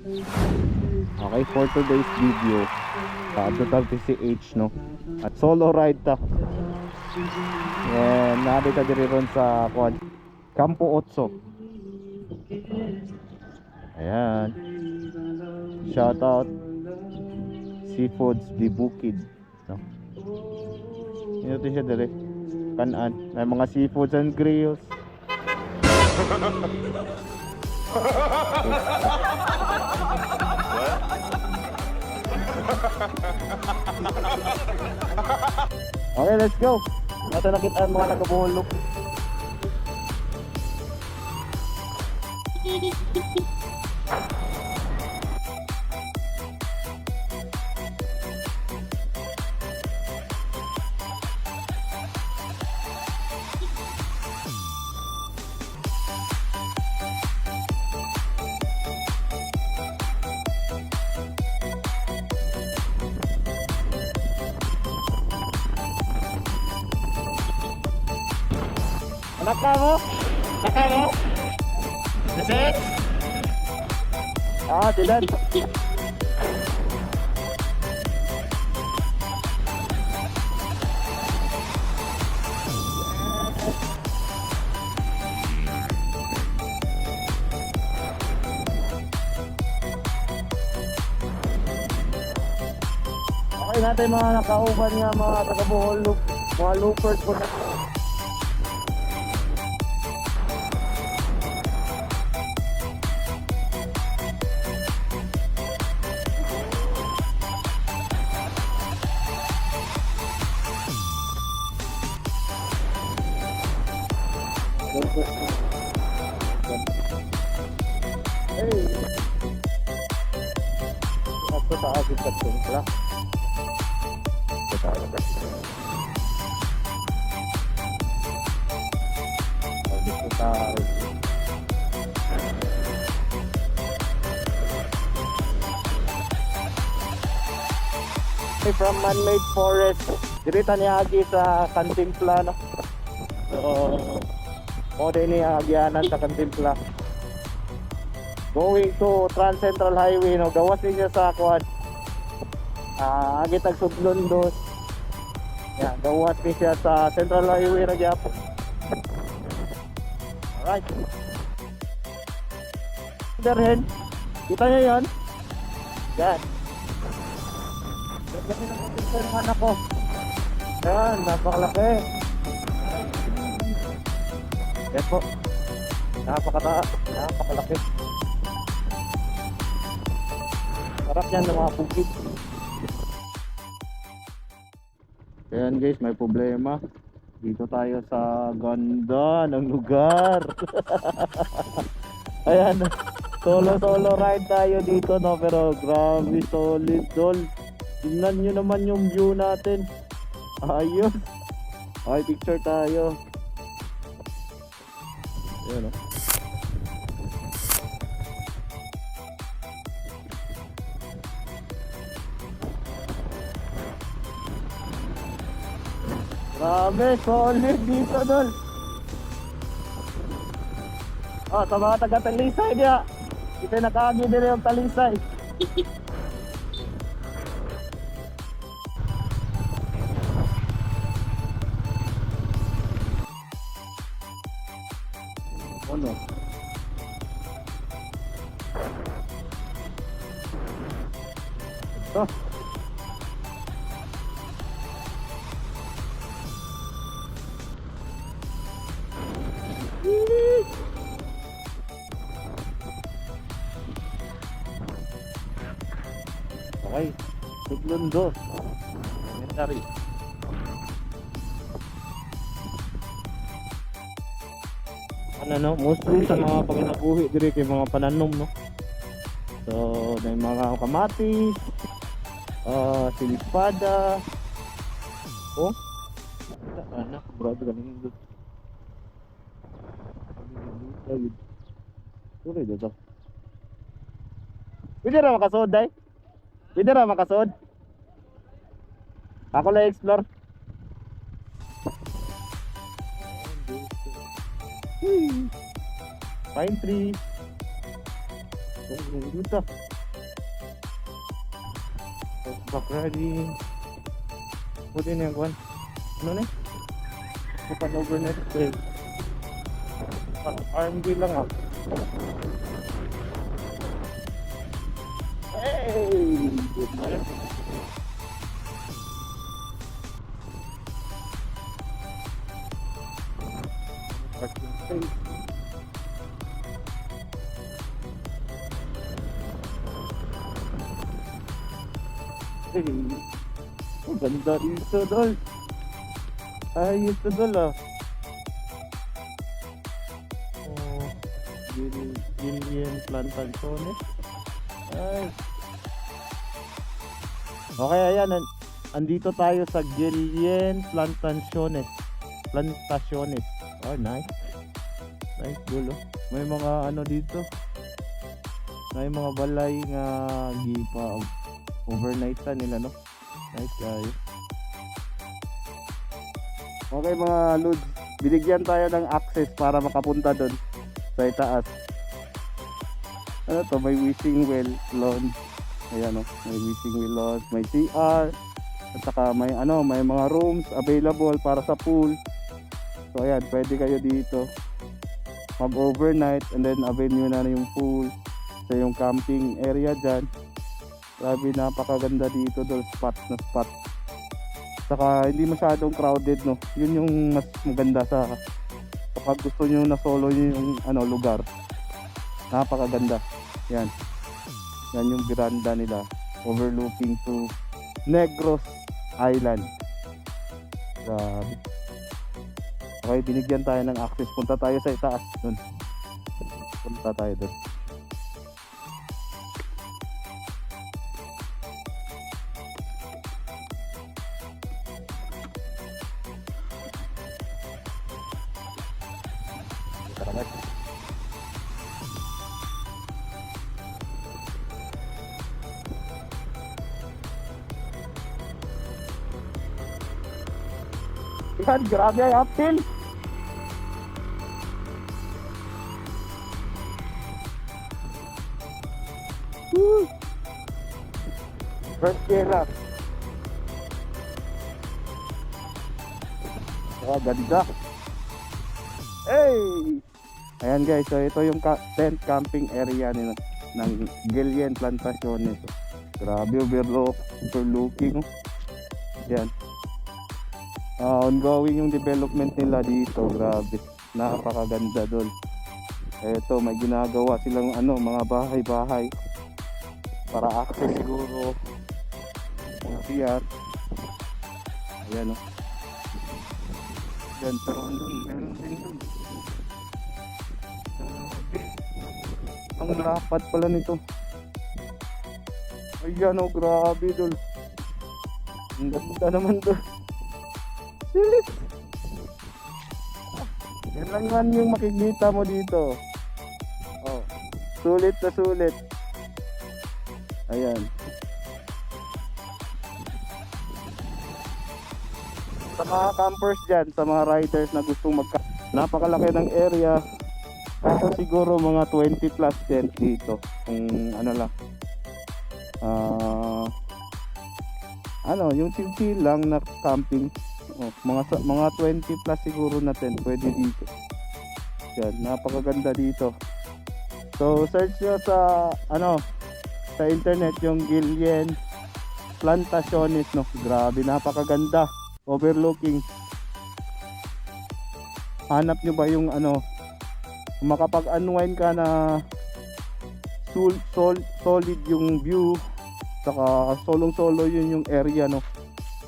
Okay, for today's video, total PCH, no? At solo ride ta. And nandito diri ron sa Campo 8. Ayan. Shout out Seafoods di Bukid, no? Ito siya diri. Kanan. May mga seafoods and grills. Okay, let's go. Nasa nakita ang mga nagkabuhulog. Naka mo? Naka mo? Nasik? Dilan. Okay natin mga nakauban nga mga taga-Bohol, mga loopers po na. Hey, ako sa akin sa tungkla. From man-made forest, dirita niya agi sa Cantinflas, no? So, mo din niya agyanan sa Cantinflas. Going to Trans Central Highway, no? Gawas niya sa kuan. Agi tag Sudlon dos. Yeah, gawas niya sa Central Highway na gyapon. Alright. Derhen. Kita niyo 'yon? Yan. Ganyan ang picture ng anak ko. Ayan, napakalaki. Yan po. Napakalaki. Sarap yan ng mga bukid. Ayan guys, may problema. Dito tayo sa ganda ng lugar. Ayan, solo ride tayo dito, no? Pero grabe, solid dol. Tingnan nyo naman yung view natin. Ayos. Okay, picture tayo. Ayan, o. Grabe, solid dito, dol. Sa mga taga-Talisay niya. Kita nakaagi din yung Talisay. Ano? Ito. Okay, Sudlon. Elementary. No, mostly sa mga paginabuhi diri kay mga pananom, no. So, may mga kamatis, silispada. Oh. Anak, grabe galing dito. Tuloy dito. Pwede ra makasod, day? Pwede ra makasod? Ako lang explore. Pine tree. Dito. Back ready. Pwede na yung kwan. Ano na? Bukan overnight stay. RMB lang ah. Hey! Good man. Parking space. Hey! Ang ganda dito, Dol. Ayos to, Dol ah. Gillian Plantaciones. Ay. Okay, ayan. Andito tayo sa Gillian Plantaciones. Oh, nice. Nice, dulo. May mga ano dito. May mga balay nga gipa overnight ta nila, no? Nice, guys. Okay, mga lods. Binigyan tayo ng access para makapunta doon sa itaas. Ano to, may wishing well lawn. Ayan o, may wishing well lawn, may CR, at saka may ano, may mga rooms available para sa pool. So ayan, pwede kayo dito mag overnight and then avail nyo na yung pool sa yung camping area dyan. Grabe, napakaganda dito, dol, spot na spot. Saka hindi masyadong crowded, no. Yun yung mas maganda sa kapag gusto nyo na solo yung ano, lugar. Napakaganda. Yan. Yan yung veranda nila, overlooking to Negros Island. Grabe. Okay, binigyan tayo ng access. Punta tayo sa itaas dun. Punta tayo dun. Yan, grabe ay uphill. Woo! First gear lang. Oh, ganda. Hey! Ayan guys, so ito yung tent camping area nila ng Gillian Plantaciones. Grabe, overlooking. Yan. Ongoing yung development nila dito. Grabe, napakaganda doon. Eto, may ginagawa silang ano, mga bahay-bahay para access siguro. Yan. Ayan o. Yan, pero meron din doon. Ang lapad pala nito. Ayan o, grabe doon. Ang ganda naman doon. Silit. Yan lang man yung makikita mo dito. Oh, sulit na sulit. Ayan. Sa mga campers dyan, sa mga riders na gustong napakalaki ng area. Kaso siguro mga 20 plus tent dito. Kung ano lang. Ano, yung chill lang na camping. Oh, mga 20 plus siguro na tent pwede dito. Yan, napakaganda dito. So search nyo sa ano, sa internet yung Gillian Plantaciones, no. Grabe, napakaganda. Overlooking. Hanap nyo ba yung ano, makapag-unwind ka na solid yung view, saka solong-solo yun yung area, no.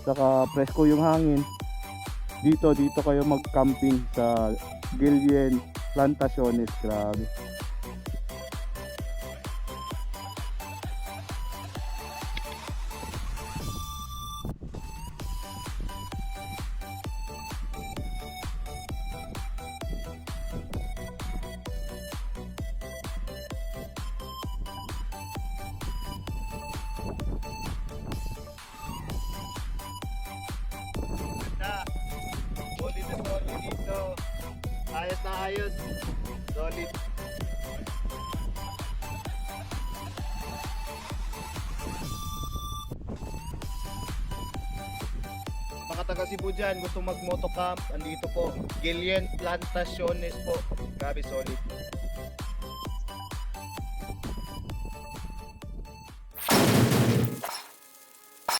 Saka presko yung hangin. Dito kayo mag-camping sa Gillian Plantaciones. Grabe. Solid dito. Ayos na ayos. Solid. mga taga Cebu dyan, gusto mag-motocamp, andito po. Gillian Plantaciones po. Grabe solid.